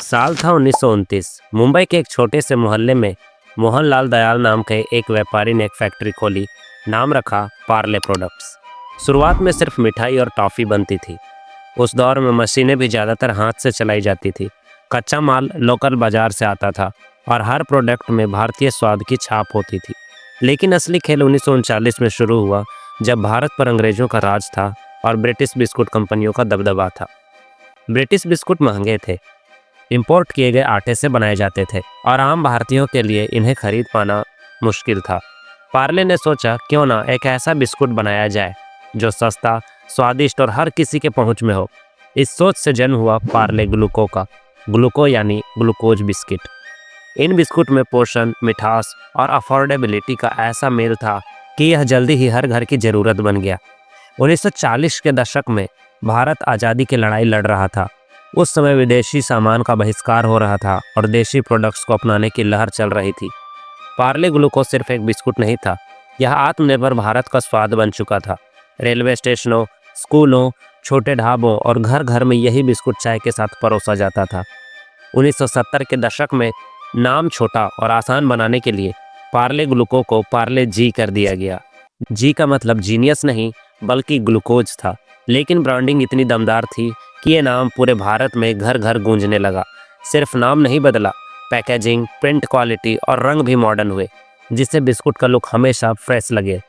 साल था 1929। मुंबई के एक छोटे से मोहल्ले में मोहनलाल दयाल नाम के एक व्यापारी ने एक फैक्ट्री खोली। नाम रखा पार्ले प्रोडक्ट्स। शुरुआत में सिर्फ मिठाई और टॉफ़ी बनती थी। उस दौर में मशीनें भी ज़्यादातर हाथ से चलाई जाती थी। कच्चा माल लोकल बाजार से आता था और हर प्रोडक्ट में भारतीय स्वाद की छाप होती थी। लेकिन असली खेल 1939 में शुरू हुआ, जब भारत पर अंग्रेज़ों का राज था और ब्रिटिश बिस्कुट कंपनियों का दबदबा था। ब्रिटिश बिस्कुट महंगे थे, इंपोर्ट किए गए आटे से बनाए जाते थे और आम भारतीयों के लिए इन्हें खरीद पाना मुश्किल था। पार्ले ने सोचा, क्यों ना एक ऐसा बिस्कुट बनाया जाए जो सस्ता, स्वादिष्ट और हर किसी के पहुंच में हो। इस सोच से जन्म हुआ पार्ले ग्लूको का। ग्लूको यानी ग्लूकोज बिस्किट। इन बिस्कुट में पोषण, मिठास और अफोर्डेबिलिटी का ऐसा मेल था कि यह जल्दी ही हर घर की ज़रूरत बन गया। 1940 के दशक में भारत आज़ादी की लड़ाई लड़ रहा था। उस समय विदेशी सामान का बहिष्कार हो रहा था और देशी प्रोडक्ट्स को अपनाने की लहर चल रही थी। पार्ले ग्लूकोज सिर्फ एक बिस्कुट नहीं था, यह आत्मनिर्भर भारत का स्वाद बन चुका था। रेलवे स्टेशनों, स्कूलों, छोटे ढाबों और घर घर में यही बिस्कुट चाय के साथ परोसा जाता था। 1970 के दशक में नाम छोटा और आसान बनाने के लिए पार्ले ग्लूको को पार्ले जी कर दिया गया। जी का मतलब जीनियस नहीं, बल्कि ग्लूकोज था। लेकिन ब्रांडिंग इतनी दमदार थी कि ये नाम पूरे भारत में घर घर गूंजने लगा। सिर्फ नाम नहीं बदला, पैकेजिंग, प्रिंट क्वालिटी और रंग भी मॉडर्न हुए, जिससे बिस्कुट का लुक हमेशा फ्रेश लगे।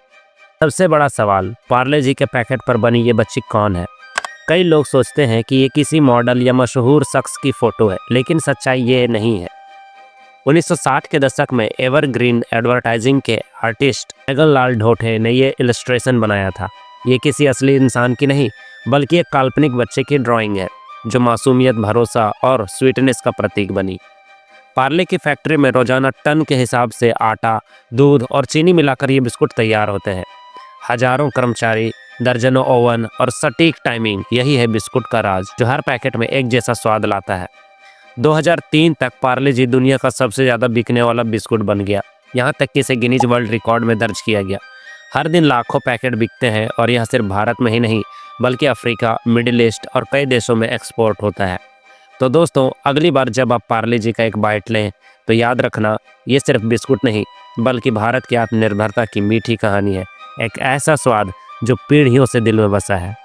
सबसे बड़ा सवाल, पार्ले जी के पैकेट पर बनी ये बच्ची कौन है? कई लोग सोचते हैं कि ये किसी मॉडल या मशहूर शख्स की फ़ोटो है, लेकिन सच्चाई ये नहीं है। 1960 के दशक में एवरग्रीन एडवर्टाइजिंग के आर्टिस्ट मेघनलाल ढोटे ने ये इलस्ट्रेशन बनाया था। ये किसी असली इंसान की नहीं, बल्कि एक काल्पनिक बच्चे की ड्राइंग है जो मासूमियत, भरोसा और स्वीटनेस का प्रतीक बनी। पार्ले की फैक्ट्री में रोजाना टन के हिसाब से आटा, दूध और चीनी मिलाकर ये बिस्कुट तैयार होते हैं। हजारों कर्मचारी, दर्जनों ओवन और सटीक टाइमिंग, यही है बिस्कुट का राज जो हर पैकेट में एक जैसा स्वाद लाता है। 2003 तक पार्ले जी दुनिया का सबसे ज़्यादा बिकने वाला बिस्कुट बन गया, यहाँ तक कि इसे गिनीज वर्ल्ड रिकॉर्ड में दर्ज किया गया। हर दिन लाखों पैकेट बिकते हैं और यह सिर्फ भारत में ही नहीं, बल्कि अफ्रीका, मिडिल ईस्ट और कई देशों में एक्सपोर्ट होता है। तो दोस्तों, अगली बार जब आप पार्ले जी का एक बाइट लें तो याद रखना, ये सिर्फ बिस्कुट नहीं, बल्कि भारत की आत्मनिर्भरता की मीठी कहानी है। एक ऐसा स्वाद जो पीढ़ियों से दिल में बसा है।